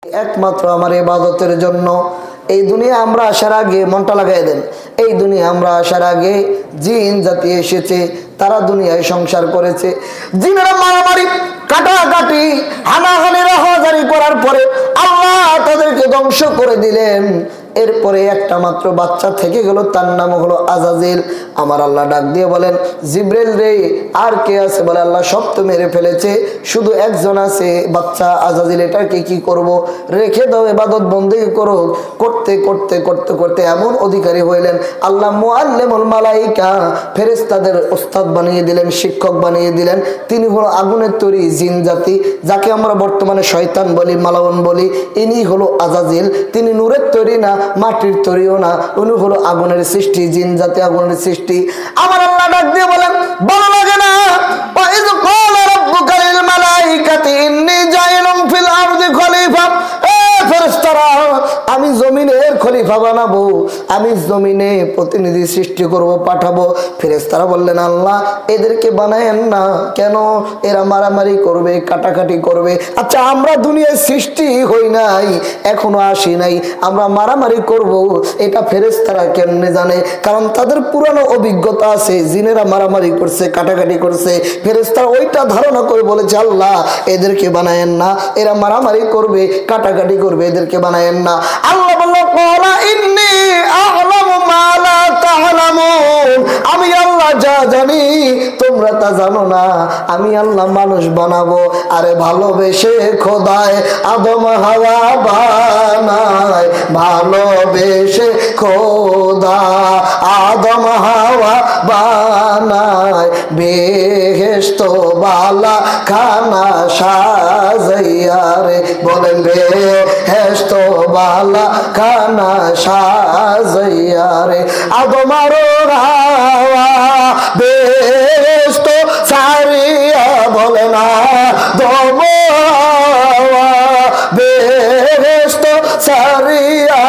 একমাত্র আমার ইবাদতের জন্য। এই দুনিয়া আমরা আসার আগে, মনটা লাগাই দেন, এই দুনিয়া আমরা আসার আগে জিন জাতি এসেছে, তারা দুনিয়ায় সংসার করেছে। জিনেরা মারামারি, কাটাকাটি, হানাহানি, রাহাজারি করার পরে আল্লাহ তাদেরকে ধ্বংস করে দিলেন। এরপরে একটা মাত্র বাচ্চা থেকে গেল, তার নাম হলো আজাজিল। আমার আল্লাহ ডাক দিয়ে বলেন, জিব্রাইল রে, আর কে আছে? বলে আল্লাহ সব তো মেরে ফেলেছে, শুধু একজন আছে বাচ্চা আজাজিল, এটাকে কি করব? রেখে দাও, ইবাদত বন্দেগী করো। করতে করতে করতে করতে এমন অধিকারী হইলেন, আল্লাহ মুআল্লিমুল মালাইকা, ফেরেশতাদের ওস্তাদ বানিয়ে দিলেন, শিক্ষক বানিয়ে দিলেন। তিনি হলো আগুনের তৈরি জিন জাতি, যাকে আমরা বর্তমানে শয়তান বলি, মালাউন বলি। ইনি হলো আজাজিল। তিনি নূরের তৈরি না, মাটির তৈরিও না, উনি হলো আগুনের সৃষ্টি, জিন জাতি আগুনের সৃষ্টি। আমার আল্লাহ ডাক দিয়ে বলেন, ভালো লাগে না? ওয়াইয ক্বালা রাব্বুকা লিল মালাইকাতি ইন্নী জাইলুন ফিল আরদি খলিফা। ফেরেশতারা, আমি জমিনের খলিফা বানাবো, আমি জমিনে প্রতিনিধি সৃষ্টি করব, পাঠাবো। ফেরেশতারা বললেন, আল্লাহ এদেরকে বানায়েন না। কেন? এরা মারামারি করবে, কাটাকাটি করবে। আচ্ছা, আমরা দুনিয়ায় সৃষ্টি হই নাই, এখনো আসি নাই, আমরা মারামারি করব, এটা ফেরেশতারা কেমনে জানে? কারণ তাদের পুরানো অভিজ্ঞতা আছে, জিনেরা মারামারি করছে, কাটাকাটি করছে। ফেরেশতারা ওইটা ধারণা করে বলেছে, আল্লাহ এদেরকে বানায়েন না, এরা মারামারি করবে, কাটাকাটি করবে, এদেরকে বানায়েন না। আল্লাহ বলল, ক্বালা ইন্নী আ'লামু মা লা তা'লামুন, আমি আল্লাহ যা জানি তোমরা তা জানো না। আমি আল্লাহ মানুষ বানাবো, আরে ভালোবেসে খোদায় আদম হাওয়া বানায়, ভালোবেসে খোদা আদম হাওয়া বানায়, বেহেশত বালা খানা সাজাইয়া রে, বলেন বেহেশত বালা খানা সাজাইয়া রে, আদম আর হাওয়া বেহেশত সারিয়া, বলে না দম বেহেশত সারিয়া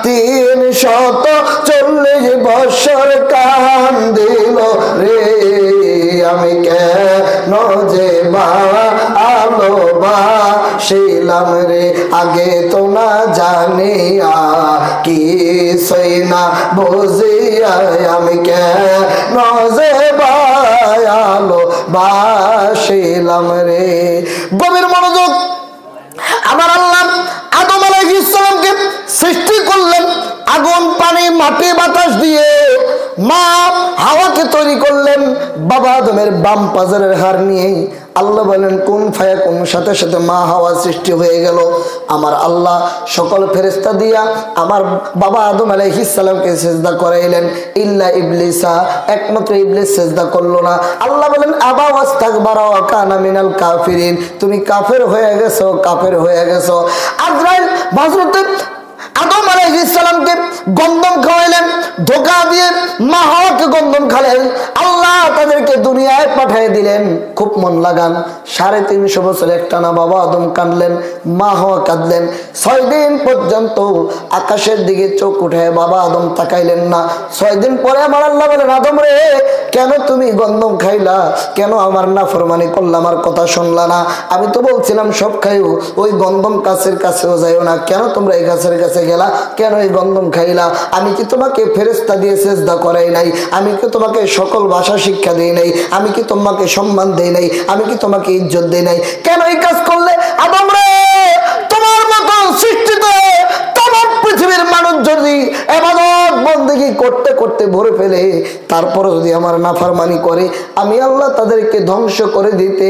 340 বছর কান্দিল রে, আমি কেন যে ভালোবাসিলাম রে, আগে তো না জানিয়া কি সইনা বুঝিয়া, আমি কেন যে ভালোবাসিলাম রে। গভীর মনোযোগ। আমার আল্লাহ আদম আলাইহিস সালামকে সৃষ্টি করলেন আগুন, পানি, মাটি, বাতাস দিয়ে। মা হাওয়াকে তৈরি করলেন বাবা আদমের বাম পাজরের হাড় নিয়ে। আল্লাহ বলেন কুন ফায়াকুন, সাথে সাথে মা হাওয়া সৃষ্টি হয়ে গেল। আমার আল্লাহ সকল ফেরেশতা দিয়া আমার বাবা আদম আলাইহিস সালামকে সিজদা করাইলেন, ইল্লা ইবলিসা, একমাত্র ইবলিস সিজদা করলো না। আল্লাহ বলেন আবা ওয়াস্তাকবারা ওয়া কানা মিনাল কাফিরিন, তুমি কাফের হয়ে গেছো, কাফের হয়ে গেছো। আজরাইল হযরত আদম আলাইহিস সালামকে গন্ধম খাওয়াইলেন, ধোঁকা দিয়ে মা হাওয়াকে গন্ধম খাওয়ালেন। আল্লাহ তাদেরকে দুনিয়ায় পাঠিয়ে দিলেন। খুব মন লাগান, 350 বছর একটানা বাবা আদম কাঁদলেন, মা হাওয়া কাঁদলেন। 6 দিন পর্যন্ত আকাশের দিকে চোখ উঠায় বাবা আদম তাকাইলেন না। 6 দিন পরে আমার আল্লাহ বলেন, আদম রে, কেন তুমি গন্ধম খাইলা? কেন আমার নাফরমানি করলা, আমার কথা শুনলা না? আমি তো বলছিলাম সব খাইও, ওই গন্ধম গাছের কাছেও যাইও না, কেন তোমরা এই গাছের কাছে গেলা? কেন এই গন্ধম খাইলা? আমি কি তোমাকে ফেরেশতা দিয়ে সিজদা করাই নাই? আমি কি তোমাকে সকল ভাষা শিক্ষা দেই নাই? আমি কি তোমাকে সম্মান দেই নাই? আমি কি তোমাকে ইজ্জত দেই নাই? কেন এই কাজ করলে? আদম রে, তোমার মতো সৃষ্টিত তোমার পৃথিবীর মানুষ যদি ইবাদত বন্দেগী করতে করতে ভরে ফেলে, তারপরে যদি আমার নাফরমানি করে, আমি আল্লাহ তাদেরকে ধ্বংস করে দিতে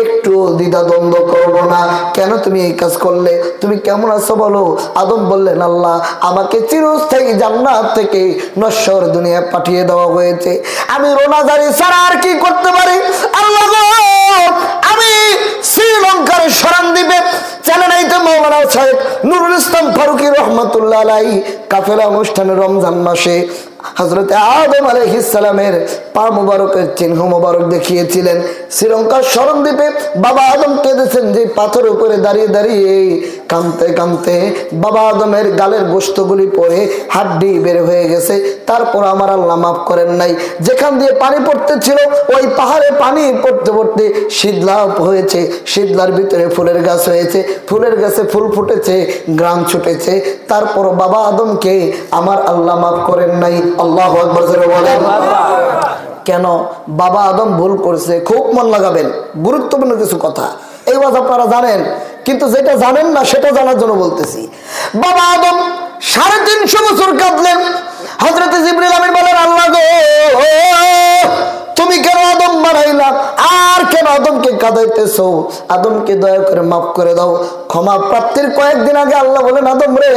একটু দ্বিধাদ্বন্দ্ব করব না। কেন তুমি এই কাজ করলে? তুমি কেমন আছো বলো? আদম বললেন, আল্লাহ আমাকে চিরস্থায়ী জান্নাত থেকে নশ্বর দুনিয়া পাঠিয়ে দেওয়া হয়েছে, আমি রোনাজারি ছাড়া আর কি করতে পারি? আল্লাহ গো, আমি শ্রীলঙ্কার সরানদ্বীপে চ্যানেলাইতে মাওলানা সাহেব নুরুল ইসলাম ফারুকী রহমাতুল্লাহ আলাইহি কাফেলা অনুষ্ঠানে রমজান মাসে হযরত আদম আলাইহিস সালামের পা মুবারকের চিহ্ন মুবারক দেখিয়েছিলেন। শ্রীলঙ্কার স্মরণদ্বীপে বাবা আদম কেঁদেছেন যে পাথরের উপরে দাঁড়িয়ে দাঁড়িয়ে কাঁদতে কাঁদতে বাবা আদমের গালের গোশতগুলি পড়ে হাড্ডি বের হয়ে গেছে, তারপর আমার আল্লাহ মাফ করেন নাই। যেখান দিয়ে পানি পড়তেছিল ওই পাহাড়ে পানি পড়তে পড়তে শীতলা হয়েছে, শীতলার ভিতরে ফুলের গাছ হয়েছে, ফুলের গাছে ফুল ফুটেছে, গ্রাম ছুটেছে, তারপর বাবা আদমকে আমার আল্লাহ মাফ করেন নাই। আল্লাহু আকবার বলেন। কেন? বাবা আদম ভুল করছে। খুব মন লাগাবেন, গুরুত্বপূর্ণ কিছু কথা। এই কথা আপনারা জানেন, কিন্তু যেটা জানেন না সেটা জানার জন্য বলতেছি। বাবা আদম 350 বছর কাঁদলেন। হযরত জিবরিল আমিন বলেন, আল্লাহ গো তুমি কেন আদম বানাইলা, আর কেন আদমকে কাঁদাইতেছো? আদমকে দয়া করে মাফ করে দাও। ক্ষমা প্রাপ্তির কয়েকদিন আগে আল্লাহ বলেন, আদম রে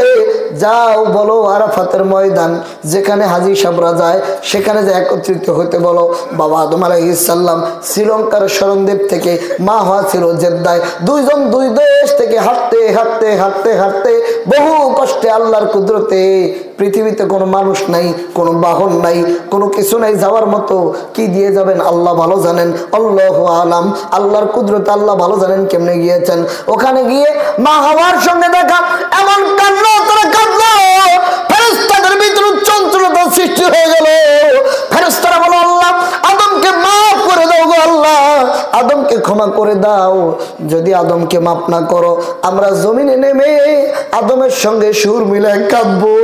যাও বলো আরাফাতের ময়দান যেখানে হাজী সাহেবরা যায় সেখানে যে একত্রিত হতে বলো। বাবা আদম আলাইহিস সালাম শ্রীলঙ্কার স্মরণদ্বীপ থেকে মা হওয়া ছিল জেদ্দায়, দুইজন দুই দেশ থেকে হাঁটতে হাঁটতে হাঁটতে হাঁটতে বহু কষ্টে আল্লাহর কুদরতে, পৃথিবীতে কোনো মানুষ নাই, কোনো বাহন নাই, কোনো কিছু নাই, যাওয়ার মতো কি দিয়ে যাবেন আল্লাহ ভালো জানেন। আল্লাহু আলাম, আল্লাহর কুদরত আল্লাহ ভালো জানেন কেমনে গিয়েছেন। ওখানে গিয়ে মা হাওয়ার সঙ্গে দেখা, এমন কান্না তারা কাঁদলো, ফেরেশতাদের ভিতরে চঞ্চলতা সৃষ্টি হয়ে গেল। ফেরেশতারা বলো, আল্লাহ আদমকে মাফ করে দাও গো আল্লাহ, আদমকে ক্ষমা করে দাও। যদি আদমকে মাফ না করো আমরা জমিনে নেমে আদমের সঙ্গে সুর মিলে কাঁদবো।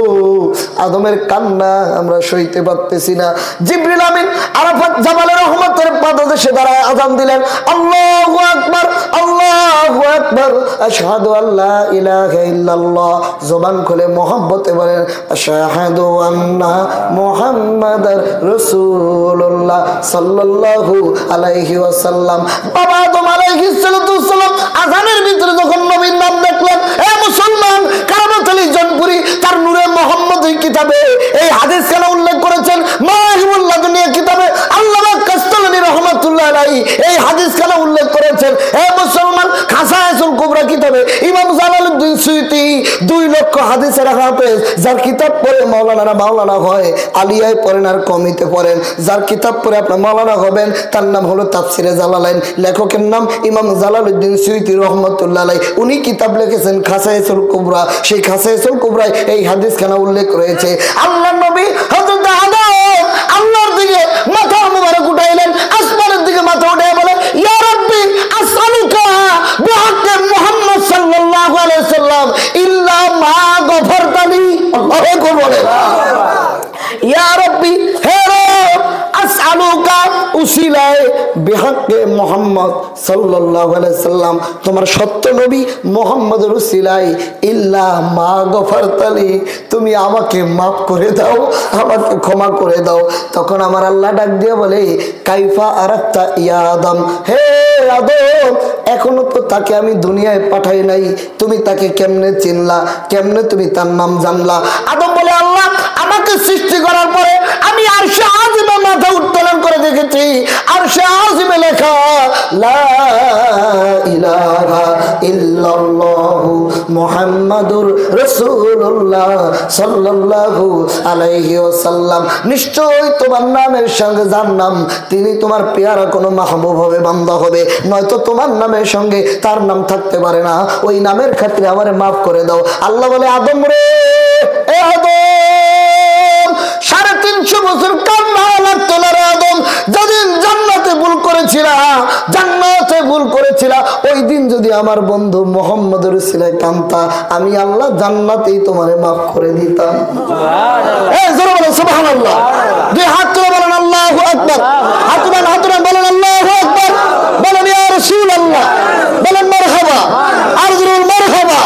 আদমের কান্না আমরা সইতে পারতেছি না। জিবরিল আমিন আরাফাত জাবালে রহমতের পাদদেশে দাঁড়ায় আযান দিলেন, আল্লাহু আকবার আল্লাহু আকবার আশহাদু আল্লা ইলাহা ইল্লাল্লাহ। জবান খুলে মোহাব্বতে বলেন, আশহাদু আন্না মুহাম্মাদার রাসূলুল্লাহ সাল্লাল্লাহু আলাইহি ওয়াসাল্লাম। বাবা আদম আলাইহিস সালাম আযানের ভিতরে যখন নবীর নাম দেখলেন, এ মুসলমান, কারামাত আলী জনপুরি তার নূরে মুহাম্মদ কিতাবে এই হাদিস কেন উল্লেখ করেছেন? মাহিবুল্লাহ দুনিয়া কিতাবে আল্লামা কাসতালানী রাহমাতুল্লাহ আলাইহি এই হাদিস কেন উল্লেখ করেছেন? হে মুসলমান, খাসায়েসুল কুবরা কিতাবে ইমাম জালালউদ্দিন সুয়ুতী 2 লক্ষ হাদিসের হাফেজ, যার কিতাব পড়ে মাওলানা হয়, আলিয়ায় পড়েন আর কমিতে পড়েন। যার কিতাব পড়ে আপনি মাওলানা হবেন তার নাম হলো তাফসিরে জালালাইন, লেখকের নাম ইমাম জালালউদ্দিন সুয়ুতী রাহমাতুল্লাহ আলাইহি। উনি কিতাব লিখেছেন খাসায়েসুল কুবরা, সেই খাসায়েসুল কুবরায় এই হাদিস কেন উল্লেখ রয়েছে। আল্লাহর নবী হযরত আদম আল্লাহর দিকে মাথা মুবারক উঠাইলেন, আসমানের দিকে মাথা উঠায় বলে, ইয়া রাব্বি আসআলুকা বিহাক্কি মুহাম্মদ সাল্লাল্লাহু আলাইহি ওয়াসাল্লাম ইল্লা মা গফরতানি। আল্লাহু আকবার বলে, ইয়া রাব্বি, হে রব, আসআলুকা উসিলায়ে বিহাক্কি মুহাম্মদ সাল্লাল্লাহু আলাইহি ওয়াসাল্লাম, তোমার সত্য নবী মুহাম্মদের উসিলায়ে ইল্লা মা গফরতালি, তুমি আমাকে মাফ করে দাও, আমাকে ক্ষমা করে দাও। তখন আমার আল্লাহ ডাক দিয়ে বলে, কাইফা আরাফতা ইয়া আদম, হে আদম, এখনো তো তাকে আমি দুনিয়ায় পাঠাই নাই, তুমি তাকে কেমনে চিনলা, কেমনে তুমি তার নাম জানলা? আদম বলে, আল্লাহ আমাকে সৃষ্টি করার পরে আমি আরশে আজিমে মাথা উত্তোলন করে দেখেছি, আরশে আজিমে লেখা লা ইলাহা ইল্লাল্লাহু মুহাম্মাদুর রাসূলুল্লাহ সাল্লাল্লাহু আলাইহি ওয়াসাল্লাম। নিশ্চয়ই তোমার নামের সঙ্গে যার নাম তিনি তোমার পেয়ারা কোনো মাহবুব হবে, বান্দা হবে, নয়তো তোমার নামের সঙ্গে তার নাম থাকতে পারে না। ওই নামের খাতিরে আমারে মাফ করে দাও। আল্লাহ বলে, আদম রে, এ আদম, 350 বছর কান্না লাগতো না রে আদম। যেদিন জান্নাতে ভুল করেছিলা ওই দিন যদি আমার বন্ধু মুহাম্মদের উসিলায় কান্তা, আমি আল্লাহ জান্নাতেই তোমারে মাফ করে দিতাম। সুবহানাল্লাহ। দুই হাত তুলে বলেন আল্লাহু আকবার। হাতুরান বলেন আল্লাহু আকবার। বলেন ইয়া রাসূলুল্লাহ, বলেন মারহাবা, আরজুল মারহাবা।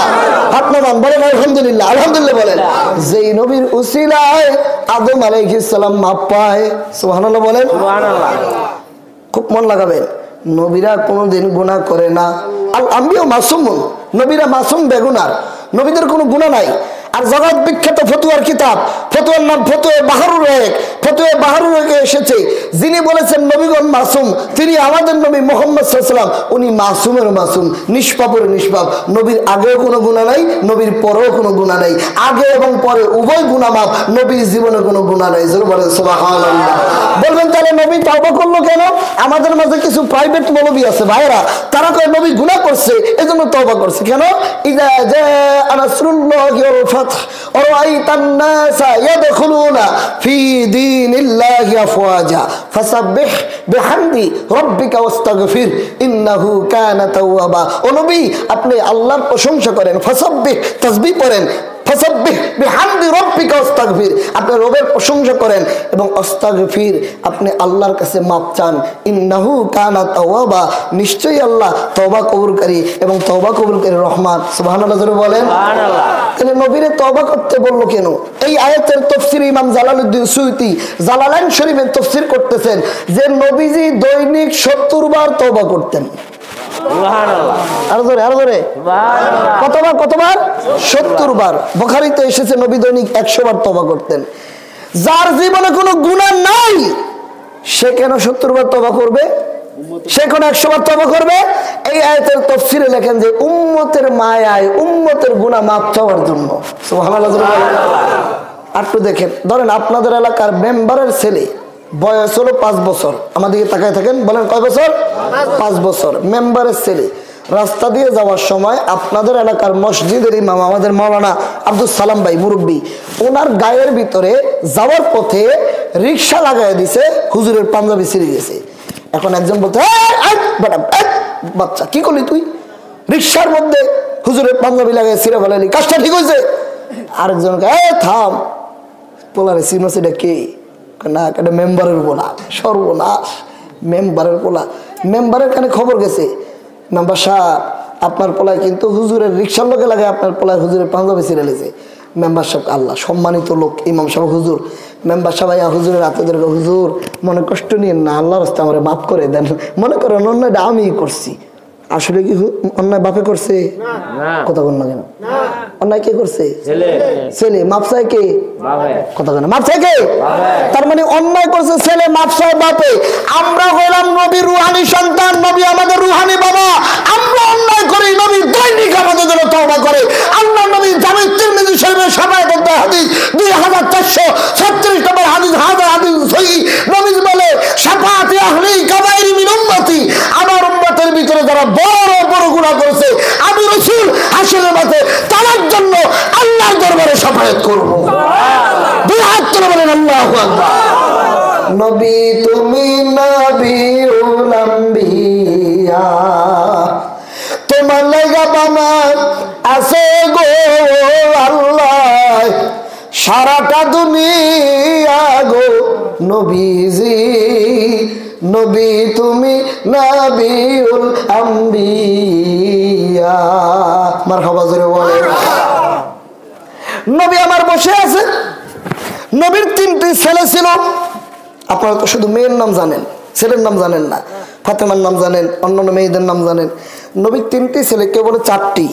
হাত নামান, বলেন আলহামদুলিল্লাহ, আলহামদুলিল্লাহ বলেন। যেই নবীর উসিলায় আদম আলাইহিস সালাম মাফ পায়, সুবহানাল্লাহ বলেন। সুবহানাল্লাহ। খুব মন লাগাবেন, নবীরা কোনোদিন গুনাহ করে না। আল আম্বিয়া মাসুমুন, নবীরা মাসুম বেগুনার, নবীদের কোনো গুনাহ নাই। আর জগৎ বিখ্যাত ফতুয়ার কিতাব, ফতুয়ার নাম ফতুয়া বাহারুর এক। ফতুয়া বাহারুর একে এসেছে, যিনি বলেছেন নবীগণ মাসুম, তিনি আমাদের নবী মুহাম্মদ সাল্লাল্লাহু আলাইহি ওয়াসাল্লাম, উনি মাসুমের মাসুম, নিষ্পাপের নিষ্পাপ। নবীর আগেও কোনো গুনাহ নাই, নবীর পরেও কোনো গুনাহ নাই, আগে এবং পরে উভয় গুনাহ মাফ, নবীর জীবনে কোনো গুনাহ নাই। জোরে বলেন সুবহানাল্লাহ। বলবেন তাহলে নবী তওবা করলো কেন? আমাদের মাঝে কিছু প্রাইভেট মৌলবী আছে ভাইরা, তারা কয় নবী গুনাহ করছে এজন্য তওবা করছে। কেন? ইযা জাআ নাসরুল্লাহি ওয়াল ফাতহ ওয়া রাআইতান নাসা ইয়াদখুলুনা ফি দীনিল্লাহি আফওয়াজা ফাসাব্বিহ বিহামদি রাব্বিকা ওয়াস্তাগফির ইন্নাহু কানা তাওয়াবা। ও নবী, আপনি আল্লাহর প্রশংসা করেন, ফাসাব্বিহ তাসবিহ করেন, ফাসাব্বিহ বিহামদি রাব্বিকা ওয়াস্তাগফির, আপনি রবের প্রশংসা করেন এবং আস্তাগফির, আপনি আল্লাহর কাছে মাপ চান। ইন্নাহু কানা তাওয়াবা, নিশ্চয়ই আল্লাহ তওবা কবুলকারী এবং তওবা কবুলকারী রহমান। সুবহানাল্লাহ জোরে বলেন সুবহানাল্লাহ। তাহলে নবীরে তওবা করতে বললো কেন? এই আয়াতের তাফসীর ইমাম জালালউদ্দিন সুয়ুতী জালালাইন শরীফের তাফসীর করতেছেন যে নবীজি দৈনিক 70 বার তওবা করতেন। কতবার? 70 বার। বুখারীতে এসেছে নবী দৈনিক 100 বার তওবা করতেন। যার জীবনে কোনো গুনাহ নাই সে কেন 70 বার তওবা করবে? সে কোন 100 বার তওবা করবে? এই আয়াতের তাফসীরে লেখেন যে উম্মতের মায়ায় উম্মতের গুনাহ মাফ চাওয়ার জন্য। সুবহানাল্লাহ। আর একটু দেখেন, ধরেন আপনাদের এলাকার মেম্বারের ছেলে বয়স হলো 5 বছর, আমাদেরকে তাকায় থাকেন, বলেন কয় বছর? 5 বছর। মেম্বারের ছেলে রাস্তা দিয়ে যাওয়ার সময় আপনাদের এলাকার মসজিদের ইমাম আমাদের মাওলানা আব্দুল সালাম ভাই মুরব্বী, ওনার গায়ের ভিতরে যাওয়ার পথে রিক্সা লাগাই দিছে, হুজুরের পাঞ্জাবি ছিঁড়ে গেছে। এখন একজন বলতে, বাচ্চা কি করলি তুই? রিক্সার মধ্যে হুজুরের পাঞ্জাবি লাগাই ছিঁড়ে ফেলালি, কাজটা ঠিক হয়েছে? আরেকজনকে থাম, পোলারে সিমাস, এটা কে? না, এটা মেম্বারের পোলা। সর্বনাশ, মেম্বারের পোলা। মেম্বারের কানে খবর গেছে, মেম্বার সাহেব আপনার পোলায় কিন্তু হুজুরের রিক্সার লোকে লাগে আপনার পোলায় হুজুরের পাঞ্জাবি ছিঁড়ে লেছে। মেম্বার সাহেব আল্লাহ সম্মানিত লোক, ইমাম সাহেব হুজুর, মেম্বার সাহেব হুজুরের হাতে ধরে, হুজুর মনে কষ্ট নিয়ে না, আল্লাহর রাস্তায় আমার মাফ করে দেন, মনে করেন অন্যায়টা আমি করছি। আসলে কি অন্যায় বাপে করছে? কথা বল না কেন? অন্যায় কে করছে? ছেলে। মাপ চায় কে? কথা বল না, মাপ চায় কে? তার মানে অন্যায় করছে ছেলে, মাপ চায় বাপে। আমরা হইলাম নবীর রুহানি সন্তান, নবী আমাদের রুহানি বাবা। আমরা অন্যায় করি, নবী দৈনিক আমাদের জন্য তওবা করে। আল্লাহ নবী জামি তিরমিজি শরীফের শাফায়াত হাদিস 2436 নম্বর হাদিস, হাদিস সহিহ, নবী বলে শাফাআতি আহলি কাবাইর মিন উম্মতি, আমার উম্মতের ভিতরে যারা বড় বড় গুনাহ করেছে আমি রাসূল হাসরের মাঠে তাদের জন্য আল্লাহর দরবারে শাফায়াত করব। সুবহানাল্লাহ। দুই হাত তুলে বলেন আল্লাহু আকবার। নবী তুমি নবীউল আম্বিয়া, তোমার লাগা বানান আছে গো আল্লাহ সারাটা দুনিয়া গো নবীজি, নবী তুমি নবীউল আম্বিয়া। মারহাবা জোরে বলেন। নবী আমার বসে আছে। নবীর 3টি ছেলে ছিল। আপনারা তো শুধু মেয়ের নাম জানেন, ছেলের নাম জানেন না। ফাতেমার নাম জানেন, অন্যান্য মেয়েদের নাম জানেন। নবীর 3টি ছেলে, কেউ বলে 4টি।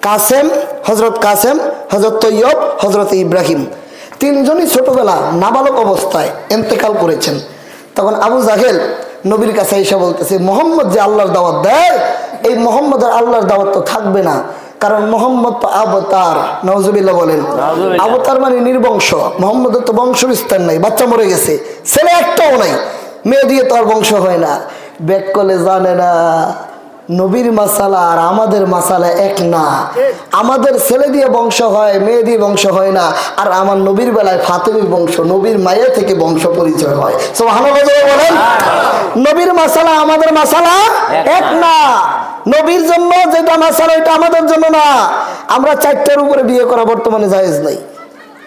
কাসেম, হযরত কাসেম, হযরত তৈয়ব, হযরত ইব্রাহিম। 3জনই ছোটবেলা নাবালক অবস্থায় ইন্তেকাল করেছেন। তখন আবু জাহেল নবীর কাছে এসে বলতেছে, মোহাম্মদ যে আল্লাহর দাওয়াত দেয়, এই মোহাম্মদের আল্লাহর দাওয়াত তো থাকবে না, কারণ মোহাম্মদ তো আবতার। নাউজুবিল্লাহ বলেন। আবতার মানে নির্বংশ। মোহাম্মদের তো বংশ বিস্তার নাই, বাচ্চা মরে গেছে, ছেলে একটাও নাই, মেয়ে দিয়ে তো আর বংশ হয় না। ব্যাক করলে জানে না নবীর মাসালা আর আমাদের মাসালা এক না। আমাদের ছেলে দিয়ে বংশ হয়, মেয়ে দিয়ে বংশ হয় না। আর আমার নবীর বেলায় ফাতেমী বংশ, নবীর মায়ের থেকে বংশ পরিচয় হয়। সুবহানাল্লাহ বলেন। নবীর মাসালা আমাদের মাসালা এক না। নবীর জন্য যেটা মাসালা এটা আমাদের জন্য না। আমরা 4টার উপরে বিয়ে করা বর্তমানে জায়েজ নাই।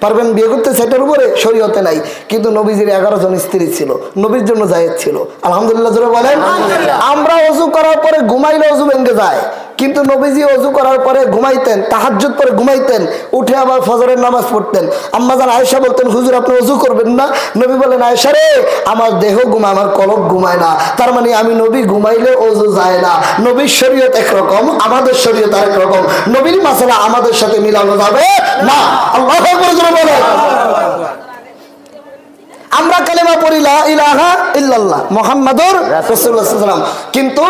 পারবেন বিয়ে করতে 4টার উপরে? শরীয়তে নাই। কিন্তু নবীজির 11 জন স্ত্রী ছিল, নবীর জন্য জায়েজ ছিল। আলহামদুলিল্লাহ জোরে বলেন। আমরা ওযু করার পরে ঘুমাইলে ওযু ভেঙে যায়, কিন্তু নবীজি ওযু করার পরে ঘুমাইতেন, তাহাজ্জুদ পরে ঘুমাইতেন, উঠে আবার ফজরের নামাজ পড়তেন। আম্মা জান আয়েশা বলতেন, হুজুর আপনি ওযু করবেন না? নবী বলেন, আয়েশা রে, আমার দেহ ঘুমায়, আমার কলব ঘুমায় না। তার মানে আমি নবী ঘুমাইলে ওযু যায় না। নবীর শরীয়ত একরকম, আমাদের শরীয়ত আরেক রকম। নবীর মাসালা আমাদের সাথে মিলানো যাবে না। আল্লাহু আকবার জোরে বলেন। আমরা কালেমা পড়ি লা ইলাহা ইল্লাল্লাহ মুহাম্মাদুর রাসূলুল্লাহ সাল্লাল্লাহু আলাইহি ওয়াসাল্লাম, কিন্তু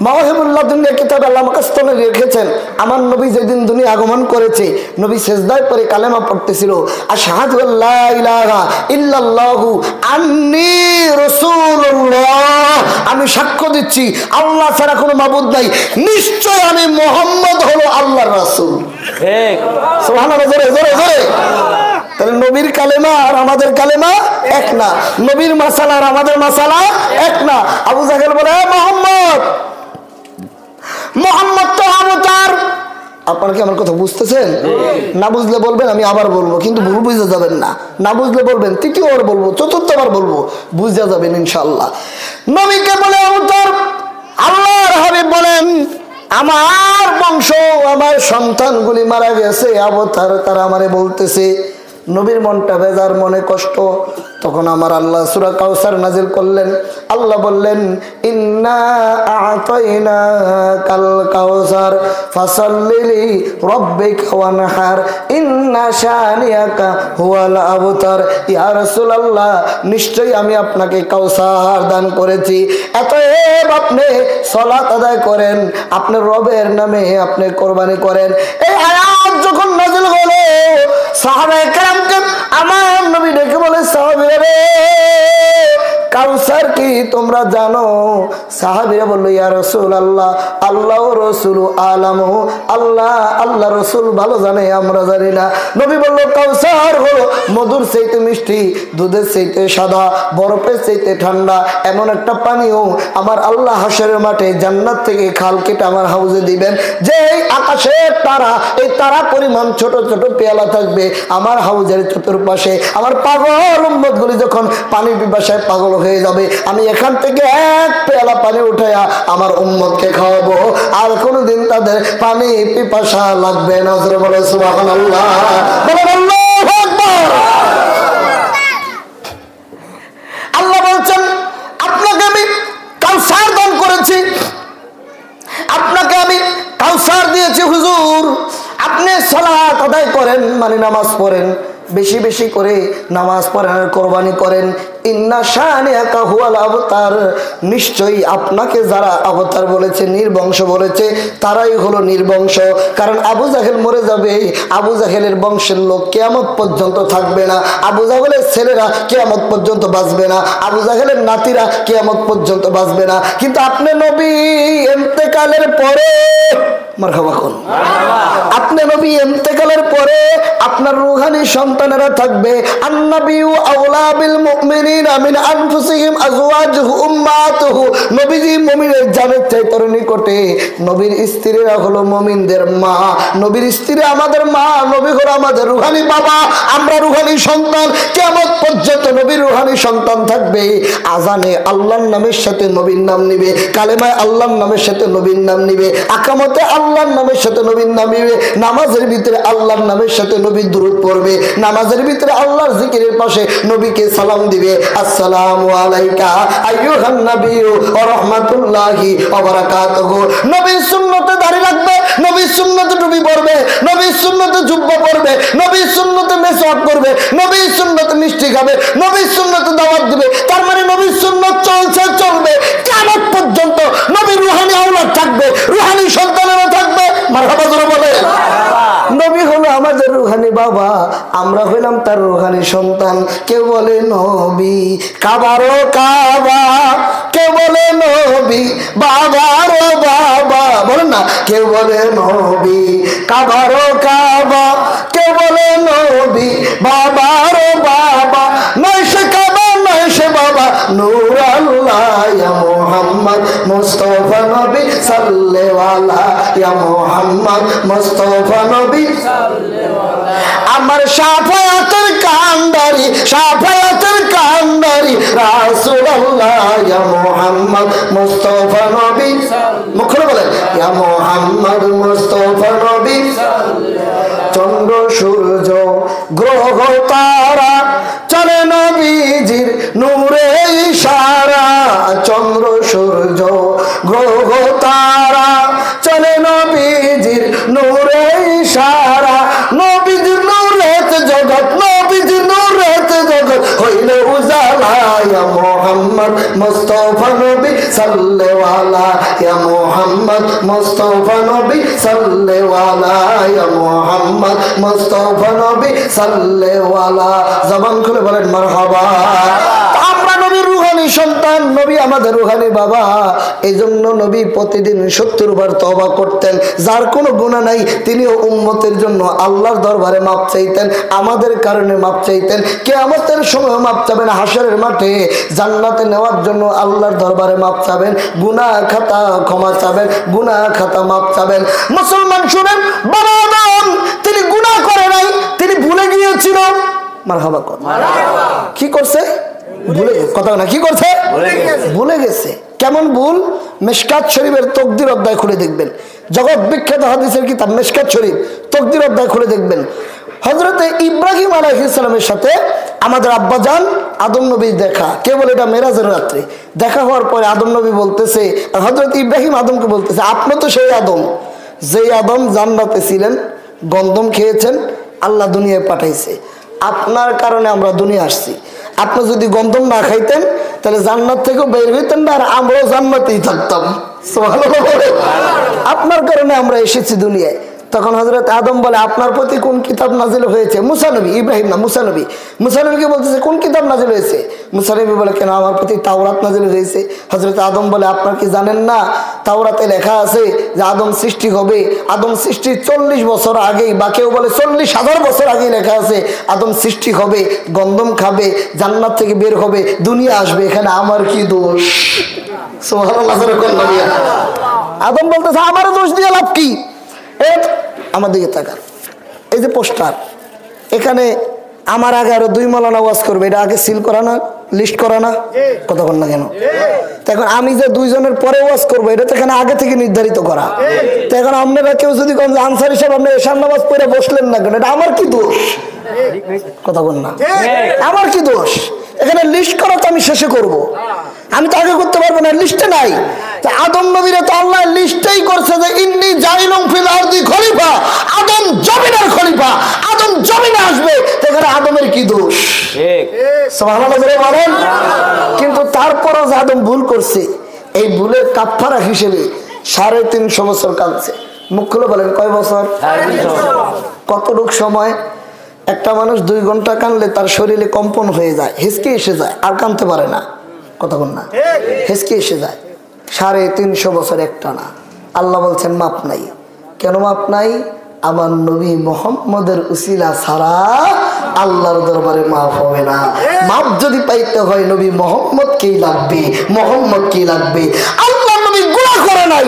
মাওয়াহিবুল্লাহ দুনিয়া কিতাব আল্লাহ মুখস্থ রেখেছেন। আমার নবী যেদিন দুনিয়া আগমন করেছে, নবী সিজদায় পড়ে কালেমা পড়তেছিল, আশহাদু আল্লা ইলাহা ইল্লাল্লাহু আন্নী রাসূলুল্লাহ, আমি সাক্ষ্য দিচ্ছি আল্লাহ ছাড়া কোনো মাবুদ নাই, নিশ্চয় আমি মুহাম্মদ হলো আল্লাহর রাসূল। ঠিক সুবহানাল্লাহ, জোরে জোরে জোরে। তাহলে নবীর কালেমা আর আমাদের কালেমা এক না, নবীর মাসালা আর আমাদের মাসালা এক না। আবু জাহেল বলে, মুহাম্মদ মুহাম্মদ তো আবতার। আপনারা কি আমার কথা বুঝতেছেন? না বুঝলে বলবেন, আমি আবার বলবো, কিন্তু ভুল বুঝে যাবেন না। না বুঝলে বলবেন, তৃতীয়বার বলবো, চতুর্থবার বলবো, বুঝে যাবেন ইনশাআল্লাহ। নবীকে বলে আবতার। আল্লাহর হাবিব বলেন, আমার বংশ, আমার সন্তানগুলি মারা গেছে, আবতার তারা আমারে বলতেছে। নবীর মনটা বেজার, মনে কষ্ট। তখন আমার আল্লাহ সূরা কাউসার নাজিল করলেন। আল্লাহ বললেন, ইন্না আ'তাইনাকাল কাউসার ফাসাল্লি রাব্বিকা ওয়ানহার ইন্না শানিয়াকা হুয়াল আবতার। ইয়া রাসূলুল্লাহ, নিশ্চয়ই আমি আপনাকে কাউসার দান করেছি, অতএব আপনি সালাত আদায় করেন, আপনার রবের নামে আপনি কুরবানি করেন। এই আয়াত যখন নাজিল হলো, সাহাবায়ে কেরামকে আমার নবী ডেকে বলে, সাহাবীরা রে, কাউসার কি তোমরা জানো? সাহাবীরা বলল, ইয়া রাসূলুল্লাহ, আল্লাহ ও রাসূল আলামু, আল্লাহ রাসূল ভালো জানে, আমরা জানি না। নবী বলল, কাউসার হলো মধুর চাইতে মিষ্টি, দুধের চাইতে সাদা, বরফের চাইতে ঠান্ডা এমন একটা পানীয় আমার আল্লাহ হাশরের মাঠে জান্নাত থেকে খাল কেটে আমার হাউজে দিবেন। যে আকাশের তারা, এই তারা পরিমাণ ছোট ছোট পেয়ালা থাকবে আমার হাউজের চতুর্পাশে। আমার পাগল উম্মতগুলি যখন পানি পিপাসায় পাগল হয়ে যাবে, আমি এখান থেকে এক পেয়ালা পানি উঠাইয়া আমার উম্মতকে খাওয়াবো, আর কোনোদিন তাদের পানি পিপাসা লাগবে না। জোরে বলে সুবহানাল্লাহ, বলেন আল্লাহু আকবার। আল্লাহ বলছেন, আপনাকে আমি কাউসার দান করেছি, আপনাকে আমি কাউসার দিয়েছি হুজুর, আপনি সালাত আদায় করেন, মানে নামাজ পড়েন, বেশি বেশি করে নামাজ পড়েন আর কোরবানি করেন। ইন্না শানিয়াকা হুয়াল আবতার, নিশ্চয়ই আপনাকে যারা আবতার বলেছে, নির্বংশ বলেছে, তারাই হলো নির্বংশ। কারণ আবু জাহেল মরে যাবে, আবু জাহেলের বংশের লোক কিয়ামত পর্যন্ত থাকবে না, আবু জাহেলের ছেলেরা কিয়ামত পর্যন্ত বাঁচবে না, আবু জাহেলের নাতিরা কিয়ামত পর্যন্ত বাঁচবে না। কিন্তু আপনি নবী ইন্তেকালের পরে, মারহাবা কোন, আপনি নবী ইন্তেকালের পরে আপনার রূহানি সন্তানেরা থাকবে। আন্নাবিয়্যু আওলা বিল মুমিনিনা মিন আনফুসিহিম আজওয়াজুহু উম্মাতুহু, নবীজি মুমিনের জানের চাইতে নিকটে, নবীর স্ত্রীরা হলো মুমিনদের মা, নবীর স্ত্রী আমাদের মা, নবী হলো আমাদের রূহানি বাবা, আমরা রূহানি সন্তান। কিয়ামত পর্যন্ত নবীর রূহানি সন্তান থাকবে। আজানে আল্লাহর নামের সাথে নবীর নাম নিবে, কালেমায় আল্লাহর নামের সাথে নবীর নাম নিবে, আকামতে আল্লাহর নামের সাথে নবীর নাম নিবে, নামাজের ভিতরে আল্লাহর নামের সাথে নবীর দুরূদ পড়বে, নামাজের ভিতরে আল্লাহর জিকিরের পাশে নবীকে সালাম দিবে, আসসালামু আলাইকা আইয়ুহান নাবিয়্যু ওয়া রাহমাতুল্লাহি ওয়া বারাকাতুহু। নবীর সুন্নতে দাঁড়িয়ে রাখবে, নবীর সুন্নতে টুপি পরবে, নবীর সুন্নতে জুব্বা পরবে, নবীর সুন্নতে মেসওয়াক করবে, নবীর সুন্নতে মিষ্টি খাবে, নবীর সুন্নতে দাওয়াত দিবে। তার মানে নবীর সুন্নত চলছে, চলবে কিয়ামত পর্যন্ত। নবীর রূহানি আওলাদ থাকবে, রূহানি সন্তানেরা থাকবে। মারহাবা জোরে বলে। নবী হলো আমাদের রূহানি বাবা, আমরা হইলাম তার রূহানি সন্তান। কেউ বলে নবী কাবারও কাবা, কেউ বলে নবী বাবারও বাবা, বলেন না, কেউ বলে নবী কাবারও কাবা, কেউ বলে নবী বাবারও বাবা, নয় সে কাবা নয় সে বাবা, নূর আল্লাহ ইয়া মুহাম্মদ মুস্তাফা নবী সাল্লাল্লাহু ইয়া মুহাম্মদ মুস্তাফা নবী আমার শাফায়াতের কান্ডারি, শাফায়াতের কান্ডারি রাসূলুল্লাহ ইয়া মুহাম্মদ মুস্তাফা নবী মুখ খুলে বলেন ইয়া মুহাম্মদ মুস্তাফা নবী চন্দ্র সূর্য গ্রহ তারা চলে নবীজির নূরে ইশারা চন্দ্র সূর্য গ্রহ তারা চলে নবীজির নূরে ইশারা নবীজির নূরেতে জগৎ নবীজির নূরেতে জগৎ হইলে উজালা ইয়া মুহাম্মদ মুস্তাফা নবী সাল্লাল্লাহু আলাইহি ইয়া মুহাম্মদ মুস্তাফা নবী সাল্লাল্লাহু আলাইহি ইয়া মুহাম্মদ মুস্তাফা নবী সাল্লাল্লাহু আলাইহি জবান খুলে বলেন মারহাবা আমরা নবীর রূহানি সন্তান নবী আমাদের রূহানি বাবা এইজন্য নবী প্রতিদিন 70 বার তওবা করতেন যার কোনো গুনাহ নাই তিনিও উম্মতের জন্য আল্লাহর দরবারে মাপ চাইতেন আমাদের কারণে মাপ চাইতেন কিয়ামতের সময় মাপ চাবেন হাশরের মাঠে জান্নাতে নেওয়ার জন্য আল্লাহর দরবারে মাপ চাবেন গুনাহ খাতা ক্ষমা চাবেন গুনাহ খাতা মাপ চাবেন মুসলমান শুনেন বাবা আদম তিনি গুনাহ করে নাই তিনি ভুলে গিয়েছিল মারহাবা কর মারহাবা কি করছে ভুলে কথা না কি করছে ভুলে গেছে কেমন ভুল মিশকাত শরীফের তাকদীর অধ্যায় খুলে দেখবেন জগৎ বিখ্যাত হাদিসের কিতাব মিশকাত শরীফ তাকদীর অধ্যায় খুলে দেখবেন হযরত ইব্রাহিম আলাইহিস সালামের সাথে আমাদের আব্বাজান আদম নবীর দেখা কে বলে এটা মেরাজের রাত্রে দেখা হওয়ার পরে আদম নবী বলতেছে হযরত ইব্রাহিম আদমকে বলতেছে আপনি তো সেই আদম যেই আদম জান্নাতে ছিলেন গন্ধম খেয়েছেন আল্লাহ দুনিয়ায় পাঠাইছে আপনার কারণে আমরা দুনিয়া আসছি আপনি যদি গন্ধম না খাইতেন তাহলে জান্নাত থেকে বের হইতেন না আর আমরাও জান্নাতেই থাকতাম সুবহানাল্লাহ আপনার কারণে আমরা এসেছি দুনিয়ায় তখন হযরত আদম বলে আপনার প্রতি কোন কিতাব নাজিল হয়েছে মুসা নবী ইব্রাহিম না মুসা নবীকে বলতেছে কোন কিতাব নাজিল হয়েছে মুসা নবী বলে কেন আমার প্রতি তাওরাত নাজিল হয়েছে হযরত আদম বলে আপনার কি জানেন না তাওরাতে লেখা আছে যে আদম সৃষ্টি হবে আদম সৃষ্টির 40 বছর আগেই বা কেউ বলে 40,000 বছর আগেই লেখা আছে আদম সৃষ্টি হবে গন্ধম খাবে জান্নাত থেকে বের হবে দুনিয়া আসবে এখানে আমার কি দোষ সুবহানাল্লাহ আদম বলতেছে আমার দোষ দিয়ে লাভ কি আমার দিকে তাকান এই যে পোস্টার এখানে আমার আগে আরো 2 মাওলানা ওয়াজ করবে এটা আগে সিল করা না লিস্ট করা না কতক্ষণ না কেন এখন আমি যে 2 জনের পরে ওয়াজ করবো এটা তো এখানে আগে থেকে নির্ধারিত করা তো এখন আপনারা কেউ যদি কোন আনসার হিসাবে আপনি এশার নামাজ পড়ে বসলেন না কেন এটা আমার কি দোষ কতক্ষণ না আমার কি দোষ এখানে লিস্ট করা তো আমি শেষে করব আমি তো আগে করতে পারবো না লিস্টে নাই আদম নবীরা তো আল্লাহ লিস্টেই করছে যে ইন্নী জাইলুম ফিল আরদি খলিফা আদম জমিনের খলিফা আদম জমিনে আসবে এখানে আদমের কি দোষ ঠিক সুবহানাল্লাহ বলেন কিন্তু তারপরও যে আদম ভুল করছে এই ভুলের কাফারা হিসেবে 350 বছর কাঁদছে মুখ খুলে বলেন কয় বছর 350 কতটুক সময় একটা মানুষ 2 ঘন্টা কাঁদলে তার শরীরে কম্পন হয়ে যায় হিসকে এসে যায় আর কাঁদতে পারে না কতক্ষণ না হিসকে এসে যায় 350 বছর একটানা আল্লাহ বলছেন মাপ নাই কেন মাপ নাই আমার নবী মুহাম্মদের উসিলা ছাড়া আল্লাহর দরবারে মাফ হবে না মাপ যদি পাইতে হয় নবী মুহাম্মদকেই লাগবে মুহাম্মদকেই লাগবে আল্লাহ নবী গুনাহ করে নাই